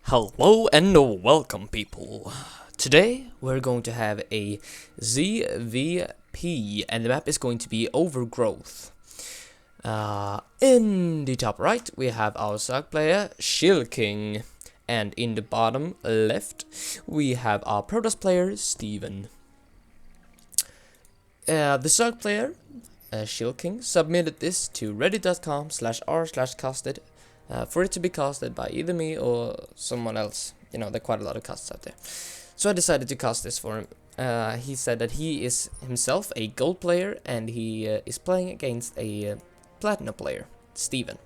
Hello and welcome, people. Today we're going to have a ZvP and the map is going to be Overgrowth. In the top right we have our Zerg player ChillKing, and in the bottom left we have our Protoss player Steven. The Zerg player ChillKing submitted this to reddit.com/r/casted for it to be casted by either me or someone else. You know, there are quite a lot of casts out there. So I decided to cast this for him. He said that he is himself a gold player and he is playing against a platinum player, Steven.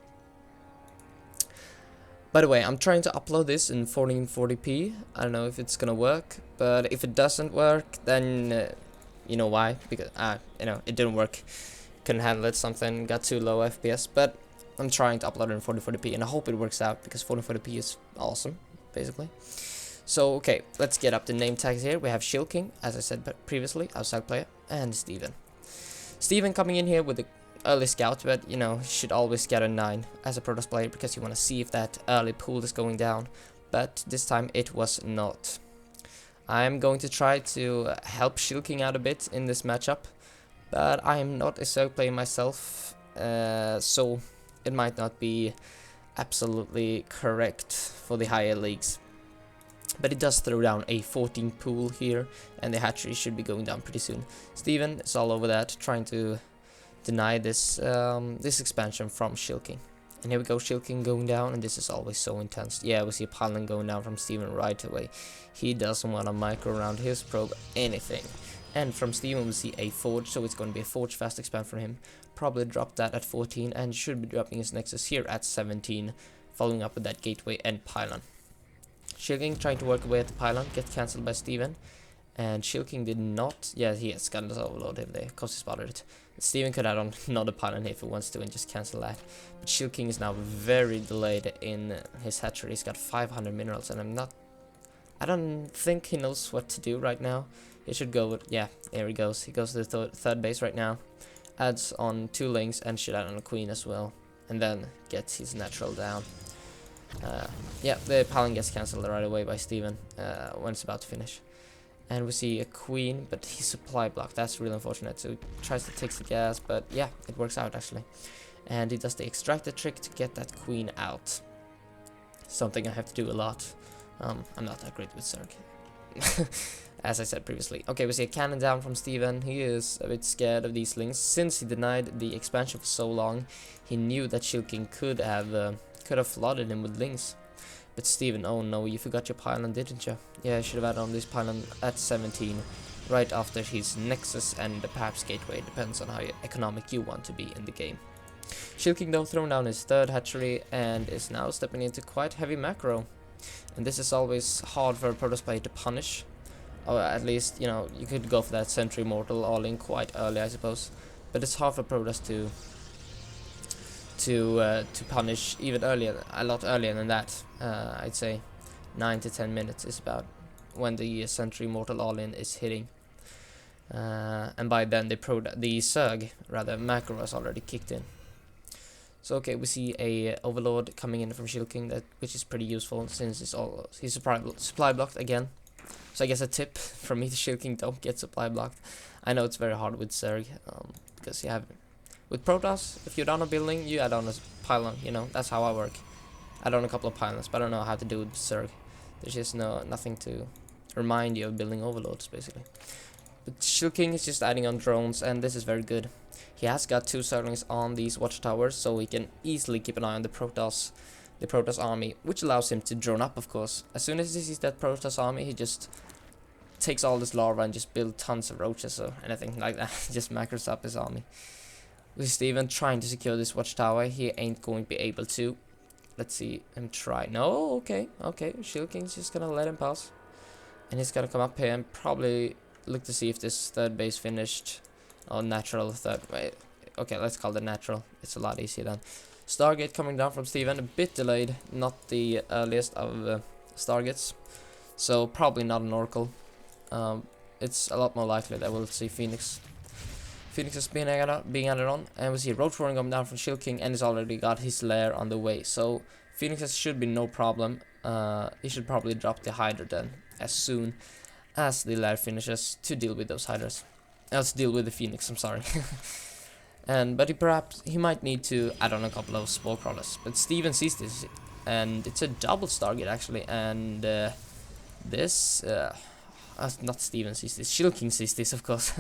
By the way, I'm trying to upload this in 1440p. I don't know if it's gonna work, but if it doesn't work, then you know why? Because it didn't work. Couldn't handle it. Something got too low FPS, but I'm trying to upload it in 1440p and I hope it works out because 1440p is awesome, basically. So, okay, let's get up the name tags here. We have ChillKing, as I said previously, our Zerg player, and Steven. Steven coming in here with the early scout, but you know, should always get a 9 as a Protoss player because you want to see if that early pool is going down. But this time it was not. I'm going to try to help ChillKing out a bit in this matchup, but I am not a Zerg player myself, so it might not be absolutely correct for the higher leagues. But it does throw down a 14 pool here, and the hatchery should be going down pretty soon. Steven is all over that, trying to deny this this expansion from ChillKing. And here we go, ChillKing going down, and this is always so intense. Yeah, we see a pylon going down from Steven right away. He doesn't want to micro around his probe anything. And from Steven we see a forge, so it's going to be a forge fast expand from him. Probably drop that at 14 and should be dropping his nexus here at 17, following up with that gateway and pylon. ChillKing trying to work away at the pylon, get cancelled by Steven, and ChillKing did not. Yeah, he has got his overload in there because he spotted it. Steven could add on another pylon if he wants to and just cancel that. But ChillKing is now very delayed in his hatchery. He's got 500 minerals, and I don't think he knows what to do right now. He should go with, yeah, there he goes. He goes to the third base right now. Adds on 2 links and should add on a queen as well. And then gets his natural down. Yeah, the pylon gets cancelled right away by Steven when it's about to finish. And we see a queen, but he's supply blocked. That's really unfortunate. So he tries to take the gas, but yeah, it works out actually. And he does the extractor trick to get that queen out. Something I have to do a lot. I'm not that great with Zerg. As I said previously. Okay, we see a cannon down from Steven. He is a bit scared of these links. Since he denied the expansion for so long, he knew that ChillKing could have flooded him with links. But Steven, oh no, you forgot your pylon, didn't you? Yeah, I should have added on this pylon at 17, right after his nexus and perhaps gateway. Depends on how economic you want to be in the game. ChillKing though thrown down his third hatchery and is now stepping into quite heavy macro. And this is always hard for a Protoss player to punish. Or at least, you know, you could go for that Sentry Mortal all in quite early, I suppose. But it's hard for Protoss to punish even earlier, a lot earlier than that. I'd say 9 to 10 minutes is about when the Sentry Mortal all in is hitting. And by then the Zerg, rather, macro has already kicked in. So okay, we see a overlord coming in from ChillKing, which is pretty useful since he's supply blocked again. So I guess a tip from me to ChillKing: don't get supply blocked. I know it's very hard with Zerg because you have with Protoss, if you're down a building, you add on a pylon. You know, that's how I work. Add on a couple of pylons, but I don't know how to do it with Zerg. There's just nothing to remind you of building overloads, basically. But ChillKing is just adding on drones, and this is very good. He has got 2 Zerglings on these watchtowers, so he can easily keep an eye on the Protoss army, which allows him to drone up, of course. As soon as he sees that Protoss army, he just takes all this larva and just builds tons of roaches or anything like that. Just macros up his army. With Steven trying to secure this watchtower, he ain't going to be able to. Let's see him try. No, okay. ChillKing's just gonna let him pass. And he's gonna come up here and probably look to see if this third base finished. Oh, natural third. Wait. Okay, let's call it natural. It's a lot easier then. Stargate coming down from Steven, a bit delayed, not the earliest of Stargates, so probably not an Oracle. It's a lot more likely that we'll see Phoenix. Phoenix is being added on, and we see Roach Roaring coming down from ChillKing, and he's already got his lair on the way, so Phoenixes should be no problem. he should probably drop the Hydra then as soon as the lair finishes to deal with those Hydras. To deal with the Phoenix, I'm sorry. But he might need to add on a couple of Spore Crawlers. But Steven sees this, and it's a double Stargate actually, and this... not Steven sees this, ChillKing sees this, of course.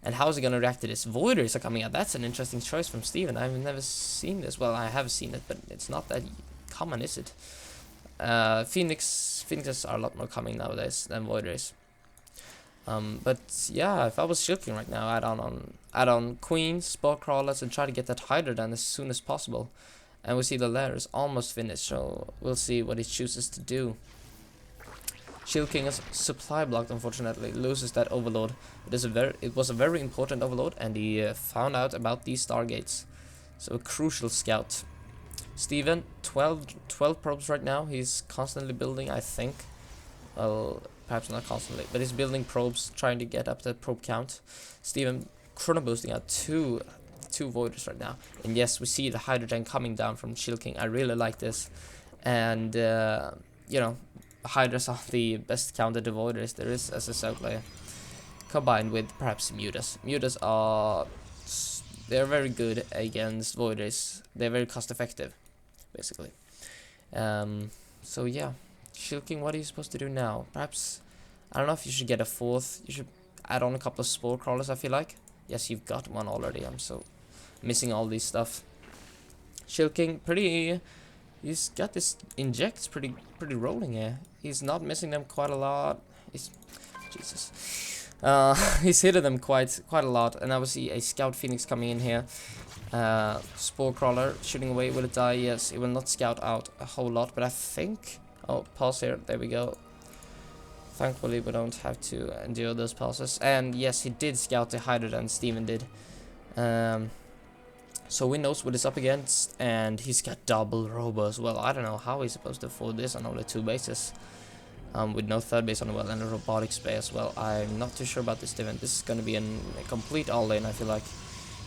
And how is he gonna react to this? Voiders are coming out. That's an interesting choice from Steven. I've never seen this. Well, I have seen it, but it's not that common, is it? Phoenixes are a lot more common nowadays than Voiders. But yeah, if I was ChillKing right now, add on Queens, Spore Crawlers, and try to get that Hydra done as soon as possible. And we see the lair is almost finished, so we'll see what he chooses to do. ChillKing is supply blocked, unfortunately, loses that overload. It was a very important overload, and he found out about these Stargates. So a crucial scout. Steven, 12 probes right now. He's constantly building, I think. Well, perhaps not constantly, but he's building probes, trying to get up that probe count. Steven chrono boosting out two Voiders right now. And yes, we see the hydrogen coming down from ChillKing. I really like this. And, you know, Hydras are the best counter to Voiders there is as a Zerg player. Combined with perhaps Mutas. Mutas are... they're very good against Voiders. They're very cost effective, basically. So yeah. ChillKing, what are you supposed to do now? Perhaps, I don't know if you should get a fourth. You should add on a couple of Spore Crawlers, I feel like. Yes, you've got one already. I'm so missing all these stuff. ChillKing, he's got this injects pretty rolling here. He's not missing them quite a lot. Jesus. He's hitting them quite a lot. And now we see a Scout Phoenix coming in here. Spore Crawler shooting away with a die. Yes, it will not scout out a whole lot, but I think... oh, pause here. There we go. Thankfully, we don't have to endure those pauses. And yes, he did scout the Hydra than Steven did. So he knows what he's up against, and he's got double robo as well. I don't know how he's supposed to afford this on only 2 bases. With no 3rd base on the well and a robotics bay as well. I'm not too sure about this event. This is going to be a complete all-in, I feel like.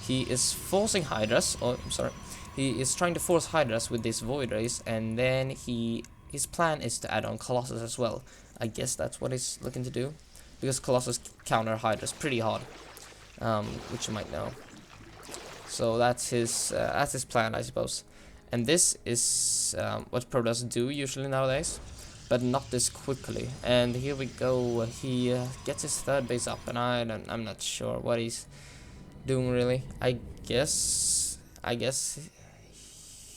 He is forcing Hydras. Oh, I'm sorry. He is trying to force Hydras with this Void Race, and then his plan is to add on Colossus as well. I guess that's what he's looking to do, because Colossus counter Hydras pretty hard, which you might know. So that's his plan, I suppose. And this is what Protoss do usually nowadays, but not this quickly. And here we go. He gets his 3rd base up, and I'm not sure what he's doing really. I guess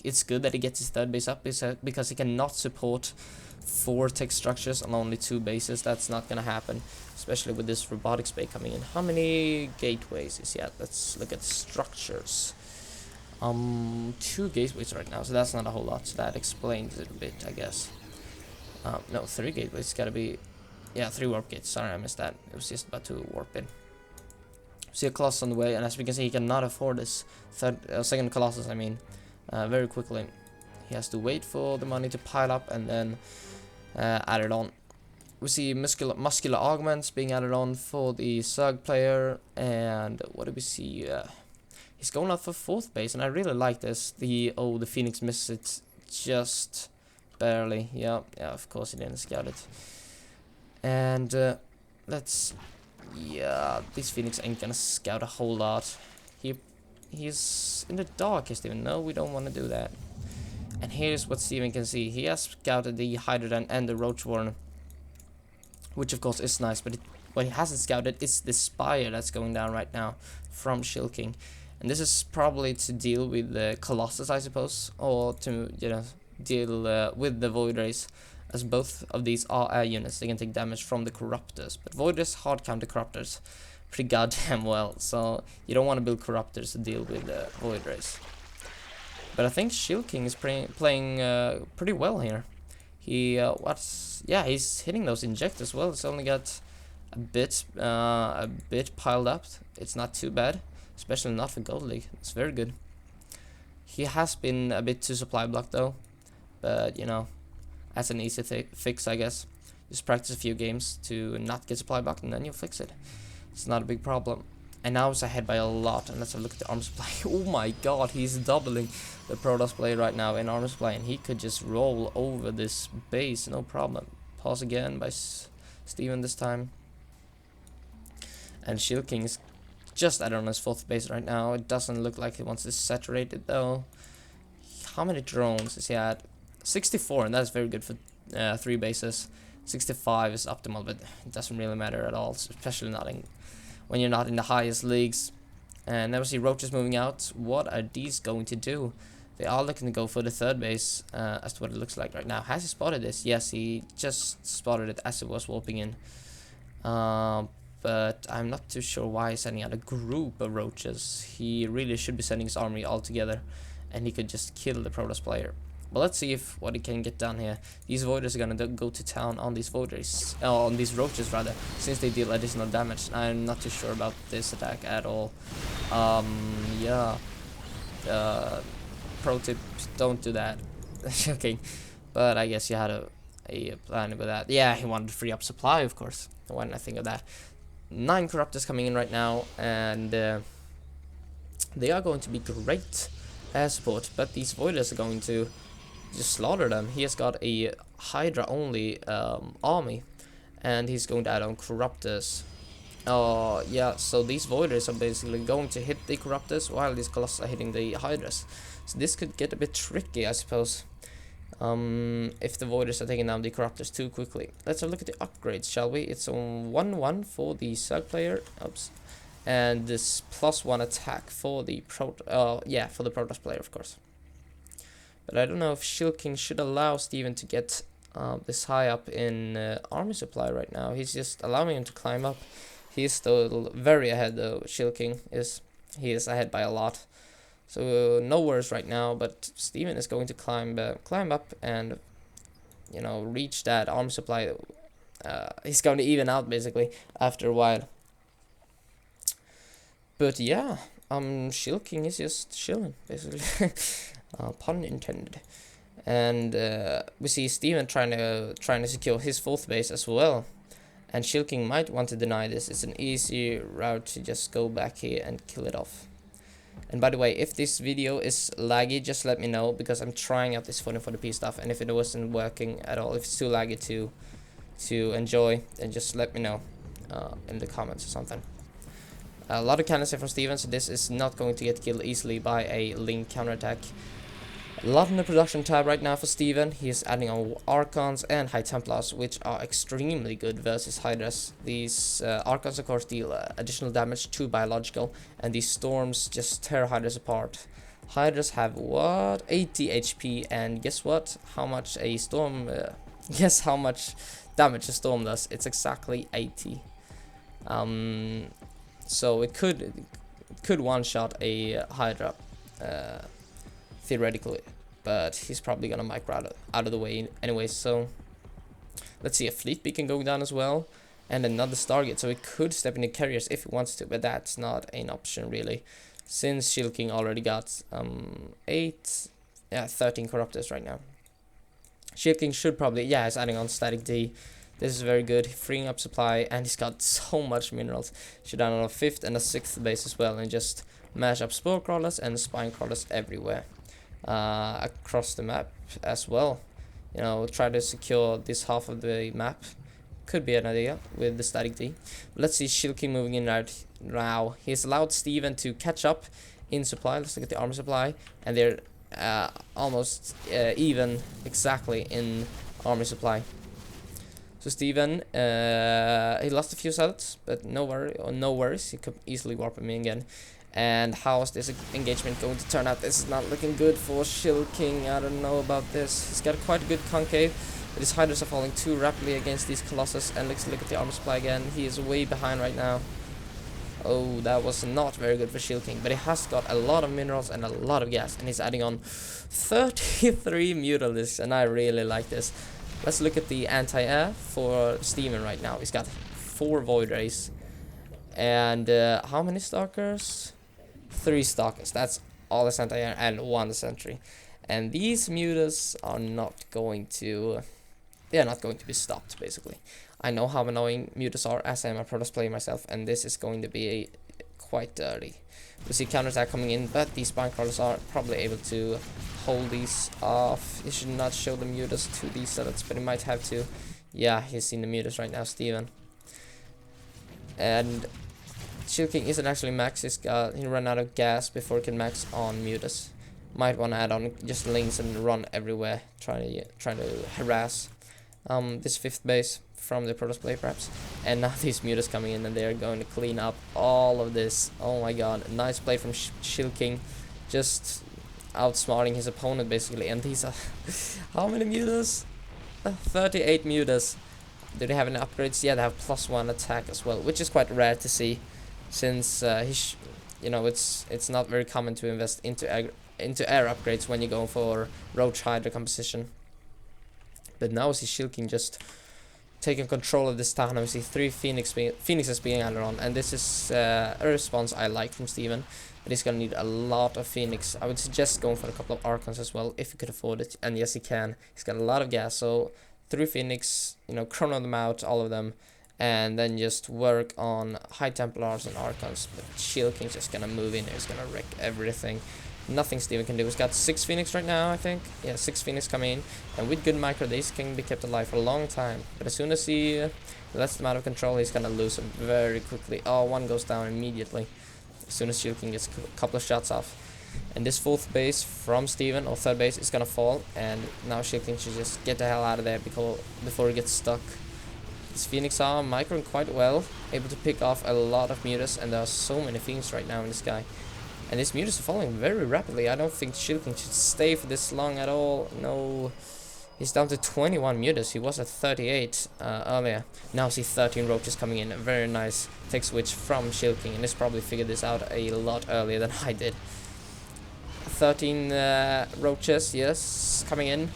it's good that he gets his 3rd base up, because he cannot support 4 tech structures on only 2 bases. That's not gonna happen, especially with this robotics bay coming in. How many gateways is he at? Let's look at structures. 2 gateways right now, so that's not a whole lot. So that explains it a bit, I guess. No, 3 gateways. It's gotta be, yeah, 3 warp gates. Sorry, I missed that. It was just about to warp in. See a Colossus on the way, and as we can see, he cannot afford this 2nd Colossus. I mean, very quickly. He has to wait for the money to pile up and then add it on. We see muscular augments being added on for the Zerg player, and what do we see? He's going out for 4th base, and I really like this. The Phoenix missed it just barely. Yeah, of course he didn't scout it. And yeah, this Phoenix ain't gonna scout a whole lot. He's in the darkest even. No, we don't want to do that. And here's what Steven can see. He has scouted the Hydrogen and the Roach Warren, which of course is nice, but what he hasn't scouted is the Spire that's going down right now from ChillKing. And this is probably to deal with the Colossus, I suppose, or to, you know, deal with the Void Race, as both of these are air units. They can take damage from the Corruptors, but Void Race hard counter Corruptors pretty goddamn well, so you don't want to build Corruptors to deal with the Void Race. But I think ChillKing is playing pretty well here. He's hitting those injectors well. It's only got a bit piled up. It's not too bad, especially not for Gold League. It's very good. He has been a bit too supply blocked though, but you know, that's an easy fix, I guess. Just practice a few games to not get supply blocked, and then you'll fix it. It's not a big problem. and now it's ahead by a lot. And let's have a look at the armor supply. Oh my god, he's doubling the Protoss player right now in armor supply, and he could just roll over this base, no problem. Pause again by Steven this time. And ChillKing is just added on his 4th base right now. It doesn't look like he wants to saturate it though. How many drones is he at? 64, and that's very good for 3 bases. 65 is optimal, but it doesn't really matter at all, especially not when you're not in the highest leagues. And now we see roaches moving out. What are these going to do? They are looking to go for the 3rd base, as to what it looks like right now. Has he spotted this? Yes, he just spotted it as it was warping in. But I'm not too sure why he's sending out a group of roaches. He really should be sending his army all together, and he could just kill the Protoss player. But let's see if what he can get done here. These voiders are gonna go to town on these voiders, on these roaches rather, since they deal additional damage. I'm not too sure about this attack at all. Yeah. Pro tip: don't do that. Joking, but I guess you had a plan with that. Yeah, he wanted to free up supply, of course. Why didn't I think of that? 9 corruptors coming in right now, and they are going to be great air support. But these voiders are going to just slaughter them. He has got a Hydra only army, and he's going to add on corruptors. Yeah, so these voiders are basically going to hit the corruptors while these colossus are hitting the Hydras. So this could get a bit tricky, I suppose, if the voiders are taking down the corruptors too quickly. Let's have a look at the upgrades, shall we? It's a 1/1 for the Zerg player. Oops. And this +1 attack for the for the Protoss player, of course. But I don't know if ChillKing should allow Steven to get this high up in army supply right now. He's just allowing him to climb up. He is still very ahead though. ChillKing is. He is ahead by a lot. So no worries right now. But Steven is going to climb up and, you know, reach that army supply. He's going to even out basically after a while. But yeah, ChillKing is just chilling basically. Pun intended. And we see Steven trying to secure his 4th base as well. And ChillKing might want to deny this. It's an easy route to just go back here and kill it off. And by the way, if this video is laggy, just let me know, because I'm trying out this 1440p stuff, and if it wasn't working at all, if it's too laggy to enjoy, then just let me know in the comments or something. A lot of cannons from Steven, so this is not going to get killed easily by a Link counterattack. A lot in the production tab right now for Steven. He is adding on Archons and High Templars, which are extremely good versus Hydras. These Archons, of course, deal additional damage to biological, and these Storms just tear Hydras apart. Hydras have, what? 80 HP, and guess what? How much a Storm... guess how much damage a Storm does? It's exactly 80. So it could one-shot a Hydra, theoretically, but he's probably gonna micro out of the way anyway. So let's see, a fleet beacon going down as well, and another Stargate. So he could step into carriers if he wants to, but that's not an option really, since ChillKing already got 13 corruptors right now. ChillKing should probably, yeah, he's adding on static D. This is very good, freeing up supply, and he's got so much minerals. Should add on a 5th and a 6th base as well, and just mash up spore crawlers and spine crawlers everywhere across the map as well. You know, try to secure this half of the map. Could be an idea with the static D. But let's see ChillKing moving in right now. He's allowed Steven to catch up in supply. Let's look at the armor supply, and they're almost even exactly in armor supply. So Steven, he lost a few cells, but no worries. He could easily warp him in again. And how is this engagement going to turn out? This is not looking good for ChillKing. I don't know about this. He's got quite a good concave, but his Hydras are falling too rapidly against these Colossus. And let's look at the armor supply again. He is way behind right now. Oh, that was not very good for ChillKing, but he has got a lot of minerals and a lot of gas, and he's adding on 33 Mutalisks, and I really like this. Let's look at the anti-air for Steven right now. He's got 4 Void Rays, and how many Stalkers? 3 Stalkers. That's all his anti-air and 1 Sentry. And these Mutas are not going to... They are not going to be stopped, basically. I know how annoying Mutas are, as I am a Protoss player myself, and this is going to be quite dirty. We see counterattack coming in, but these spine crawlers are probably able to hold these off. He should not show the mutas to these zealots, but he might have to. Yeah, he's seen the mutas right now, Steven. And ChillKing isn't actually max. He ran out of gas before he can max on mutas. Might want to add on just links and run everywhere, trying to harass this 5th base from the Protoss play perhaps. And now these mutas coming in and they are going to clean up all of this. Oh my god, nice play from ChillKing, just outsmarting his opponent basically. And these are how many mutas? 38 mutas. Do they have any upgrades? Yeah, they have +1 attack as well, which is quite rare to see, since you know, it's not very common to invest into air upgrades when you go for Roach Hydra composition. But now we see ChillKing just taking control of this town. We see 3 Phoenixes being added on, and this is a response I like from Steven. But he's gonna need a lot of Phoenix. I would suggest going for a couple of Archons as well, if he could afford it, and yes he can. He's got a lot of gas, so 3 Phoenix, you know, chrono them out, all of them, and then just work on High Templars and Archons. But ChillKing's just gonna move in, he's gonna wreck everything. Nothing Steven can do. He's got 6 Phoenix right now, I think. Yeah, 6 Phoenix coming in. And with good micro, these can be kept alive for a long time. But as soon as he lets them out of control, he's gonna lose them very quickly. Oh, one goes down immediately as soon as ChillKing gets a couple of shots off. And this 4th base from Steven, or 3rd base, is gonna fall. And now ChillKing should just get the hell out of there before he gets stuck. These Phoenix are microing quite well, able to pick off a lot of mutas, and there are so many Phoenix right now in this guy. And these mutas are falling very rapidly. I don't think ChillKing should stay for this long at all. No, he's down to 21 mutas. He was at 38 earlier. Now see 13 roaches coming in. A very nice tech switch from ChillKing, and he's probably figured this out a lot earlier than I did. 13 roaches, yes, coming in.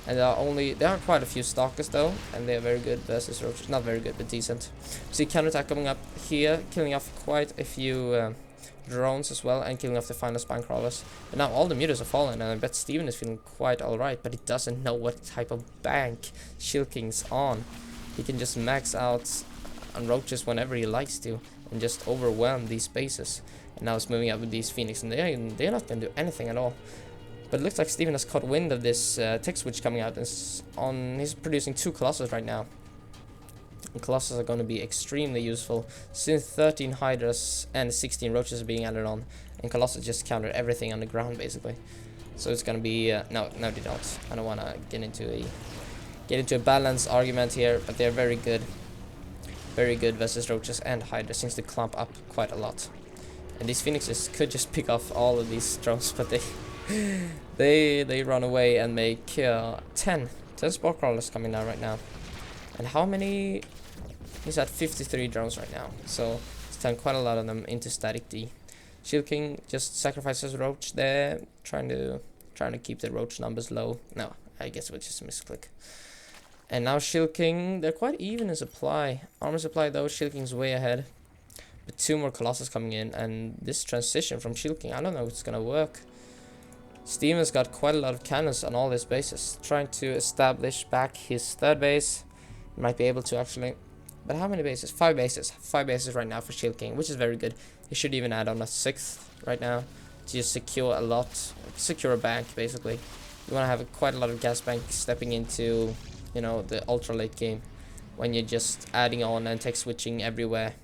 And there are quite a few stalkers though, and they are very good versus roaches. Not very good, but decent. See counterattack coming up here, killing off quite a few drones as well, and killing off the final spine crawlers. But now all the mutas are falling, and I bet Steven is feeling quite alright, but he doesn't know what type of bank ChillKing's on. He can just max out on roaches whenever he likes to, and just overwhelm these bases. And now it's moving up with these Phoenix, and they're not going to do anything at all. But it looks like Steven has caught wind of this tech switch coming out. He's producing 2 Colossus right now. And Colossus are going to be extremely useful, since 13 Hydras and 16 Roaches are being added on. And Colossus just counter everything on the ground, basically. So it's going to be... no, they don't. I don't want to get into a balanced argument here, but they're very good. Very good versus Roaches and Hydra, since they clump up quite a lot. And these Phoenixes could just pick off all of these drones, but they run away and make 10 Spore Crawlers coming down right now. And how many? He's at 53 drones right now, so he's turned quite a lot of them into static D. ChillKing just sacrifices Roach there, trying to keep the Roach numbers low. No, I guess it was just a misclick. And now ChillKing, they're quite even in supply. Armor supply though, ChillKing's way ahead. But 2 more Colossus coming in, and this transition from ChillKing, I don't know if it's gonna work. Steven's got quite a lot of cannons on all his bases, trying to establish back his 3rd base. Might be able to actually, but how many bases? 5 bases. 5 bases right now for ChillKing, which is very good. He should even add on a 6th right now to just secure a bank basically. You want to have quite a lot of gas bank stepping into, you know, the ultra late game when you're just adding on and tech switching everywhere.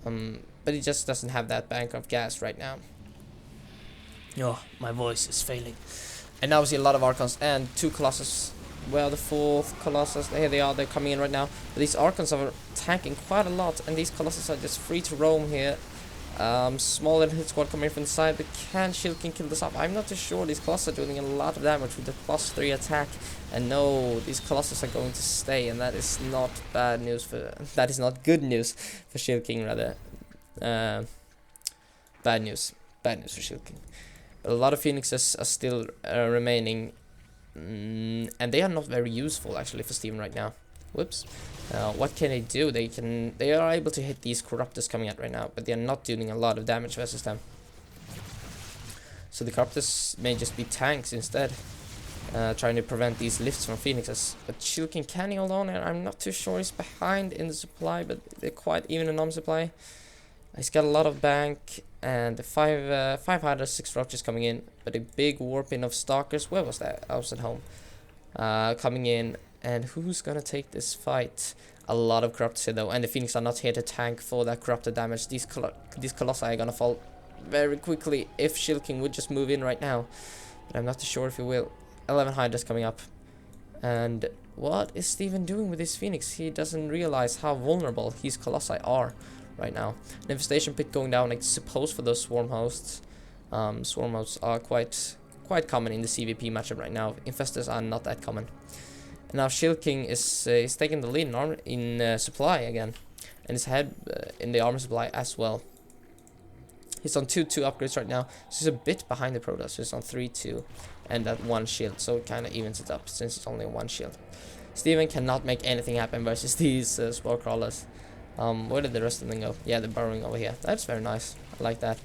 But he just doesn't have that bank of gas right now. Oh, my voice is failing. And now we see a lot of Archons and 2 Colossus. Well, the 4th Colossus, here they are, they're coming in right now. But these Archons are tanking quite a lot, and these Colossus are just free to roam here. Small little hit squad coming from the side, but can ChillKing kill this up? I'm not too sure. These Colossus are doing a lot of damage with the +3 attack. And no, these Colossus are going to stay, and that is not bad news that is not good news for ChillKing, rather. Bad news for ChillKing. A lot of Phoenixes are still remaining, and they are not very useful actually for Steven right now. Whoops. What can they do? They are able to hit these Corruptors coming out right now, but they are not doing a lot of damage versus them. So the Corruptors may just be tanks instead, trying to prevent these lifts from Phoenixes. But ChillKing can he hold on, and I'm not too sure he's behind in the supply, but they're quite even in supply. He's got a lot of bank and five Hydras, 6 Roaches coming in, but a big warping of Stalkers. Where was that? I was at home. Coming in, and who's gonna take this fight? A lot of Corruptors here though, and the Phoenix are not here to tank for that Corrupted damage. These Colossi are gonna fall very quickly if ChillKing would just move in right now, but I'm not too sure if he will. 11 Hydras coming up, and what is Steven doing with his Phoenix? He doesn't realize how vulnerable his Colossi are right now. An Infestation Pit going down, I suppose, for those Swarm Hosts. Swarm Hosts are quite common in the CvP matchup right now. Infestors are not that common. And now ChillKing is taking the lead in supply again, and is ahead in the armor supply as well. He's on 2-2 upgrades right now, so he's a bit behind the Protoss. So he's on 3-2 and that 1 shield, so it kind of evens it up since it's only 1 shield. Steven cannot make anything happen versus these Spore Crawlers. Where did the rest of them go? Yeah, they're burrowing over here. That's very nice. I like that.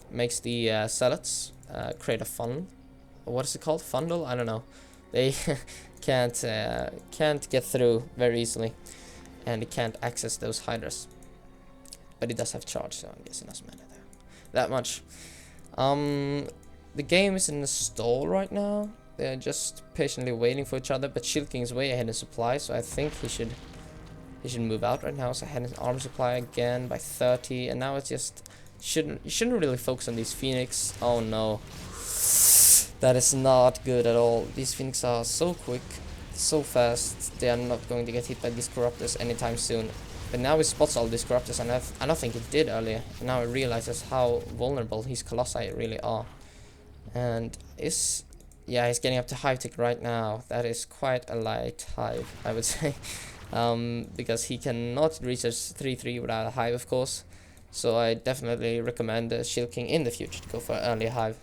Makes the Zealots create a funnel. What is it called? Funnel? I don't know. They can't get through very easily, and it can't access those Hydras. But it does have charge, so I guess it doesn't matter that much. The game is in a stall right now. They're just patiently waiting for each other, but ChillKing is way ahead in supply, so I think he should move out right now. So ahead in armor supply again by 30, and now it's just you shouldn't really focus on these Phoenix. Oh no, that is not good at all. These Phoenix are so quick, so fast. They are not going to get hit by these Corruptors anytime soon. But now he spots all these Corruptors, and I don't think he did earlier. And now he realizes how vulnerable his Colossi really are. And he's getting up to Hive Tick right now. That is quite a light Hive, I would say. Because he cannot research 3-3 without a Hive, of course. So I definitely recommend ChillKing in the future to go for an earlier Hive.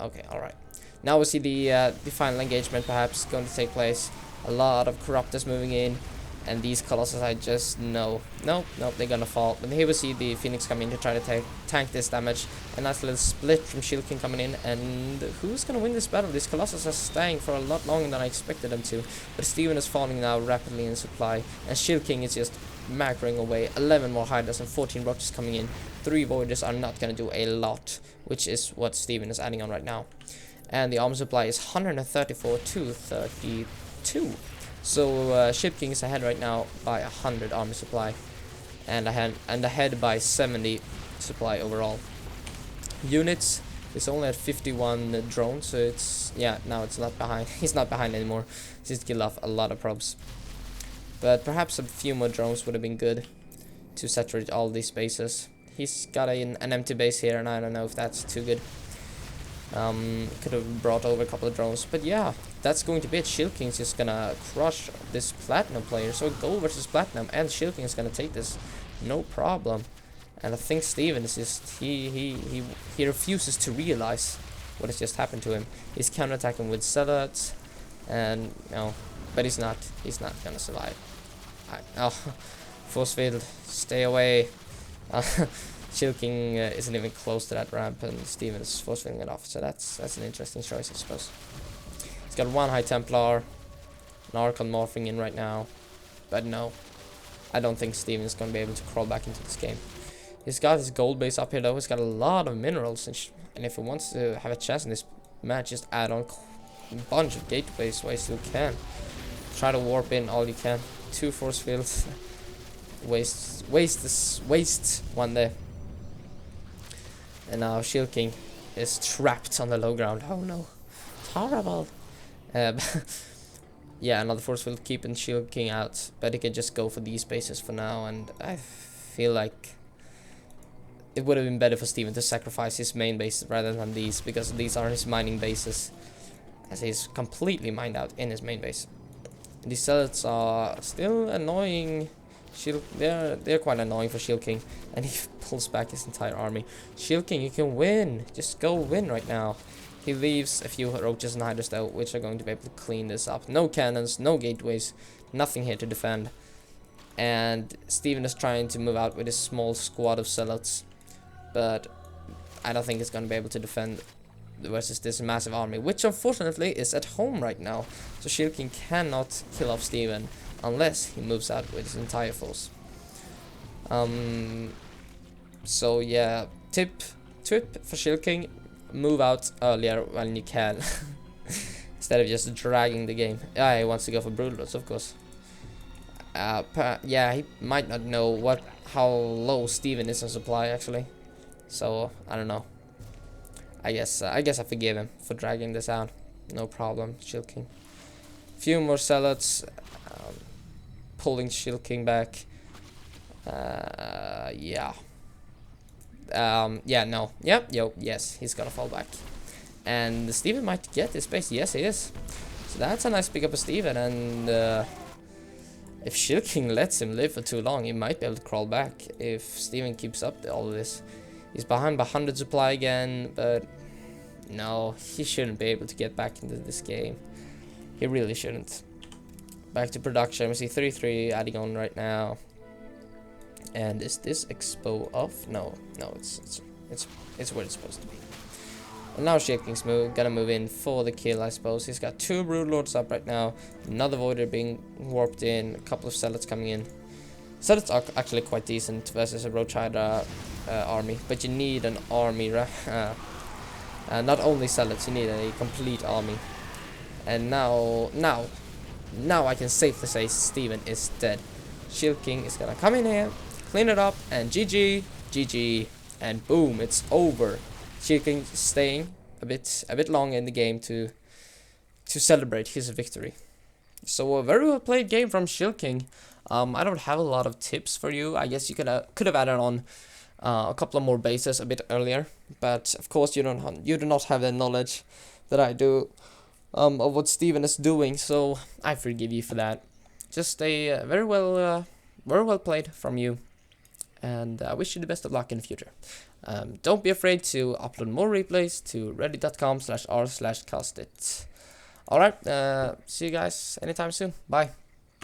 Okay, alright. Now we see the final engagement perhaps going to take place. A lot of Corruptors moving in. And these Colossus, I just know. Nope, they're gonna fall. But here we see the Phoenix coming in to try to tank this damage. A nice little split from ChillKing coming in. And who's gonna win this battle? These Colossus are staying for a lot longer than I expected them to. But Steven is falling now rapidly in supply. And ChillKing is just macroing away. 11 more Hydras and 14 Roaches coming in. 3 Voiders are not gonna do a lot, which is what Steven is adding on right now. And the armor supply is 134 to 32. So ChillKing is ahead right now by 100 armor supply, and ahead by 70 supply overall. Units is only at 51 drones, so it's now it's not behind. He's not behind anymore. He's killed off a lot of probes, but perhaps a few more drones would have been good to saturate all these bases. He's got an empty base here, and I don't know if that's too good. Could have brought over a couple of drones, but yeah, that's going to be it. ChillKing's just gonna crush this Platinum player. So Gold versus Platinum, and ChillKing is gonna take this, no problem. And I think Steven is just he refuses to realize what has just happened to him. He's counterattacking with Zealots, and but he's not gonna survive. Oh, force field, stay away. ChillKing isn't even close to that ramp, and Steven is force fielding it off. So that's an interesting choice, I suppose. He's got 1 High Templar, an Archon morphing in right now, but no, I don't think Steven's gonna be able to crawl back into this game. He's got his gold base up here though. He's got a lot of minerals, and if he wants to have a chance in this match, just add on a bunch of gateways while you still can. Try to warp in all you can. 2 force fields. Waste one there. And now ChillKing is trapped on the low ground. Oh no, it's horrible. Yeah, another force field keeping ChillKing out, but he can just go for these bases for now. And I feel like it would have been better for Steven to sacrifice his main bases rather than these, because these are his mining bases, as he's completely mined out in his main base. These Zealots are still annoying. They're quite annoying for ChillKing, and he pulls back his entire army. ChillKing, you can win. Just go win right now. He leaves a few Roaches and Hydras though, which are going to be able to clean this up. No cannons, no gateways, nothing here to defend. And Steven is trying to move out with his small squad of Zealots, but I don't think he's going to be able to defend versus this massive army, which unfortunately is at home right now. So ChillKing cannot kill off Steven unless he moves out with his entire force. So yeah, tip for ChillKing: move out earlier when you can, instead of just dragging the game. Yeah, he wants to go for Broodlords, of course. Yeah, he might not know how low Steven is on supply actually. So I don't know. I guess I forgive him for dragging this out. No problem, ChillKing. Few more zealots, pulling ChillKing back. Yeah. Yeah, no. Yep, yes, he's gonna fall back. And Steven might get this base. Yes, he is. So that's a nice pickup of Steven. And if ChillKing lets him live for too long, he might be able to crawl back if Steven keeps up all of this. He's behind by 100 supply again, but no, he shouldn't be able to get back into this game. He really shouldn't. Back to production. We see 33 adding on right now. And is this expo off? No, it's where it's supposed to be. And now ChillKing's gonna move in for the kill, I suppose. He's got 2 Broodlords up right now, another Voider being warped in, a couple of Zealots coming in. Zealots are actually quite decent versus a Roach Hydra army, but you need an army, not only Zealots, you need a complete army. And now I can safely say Steven is dead. ChillKing is gonna come in here, clean it up, and GG, and boom, it's over. ChillKing staying a bit long in the game to celebrate his victory. So a very well played game from ChillKing. I don't have a lot of tips for you. I guess you could have added on a couple of more bases a bit earlier, but of course you do not have the knowledge that I do of what Steven is doing. So I forgive you for that. Just a very well played from you, and I wish you the best of luck in the future. Don't be afraid to upload more replays to reddit.com/r/castit. Alright, see you guys anytime soon. Bye.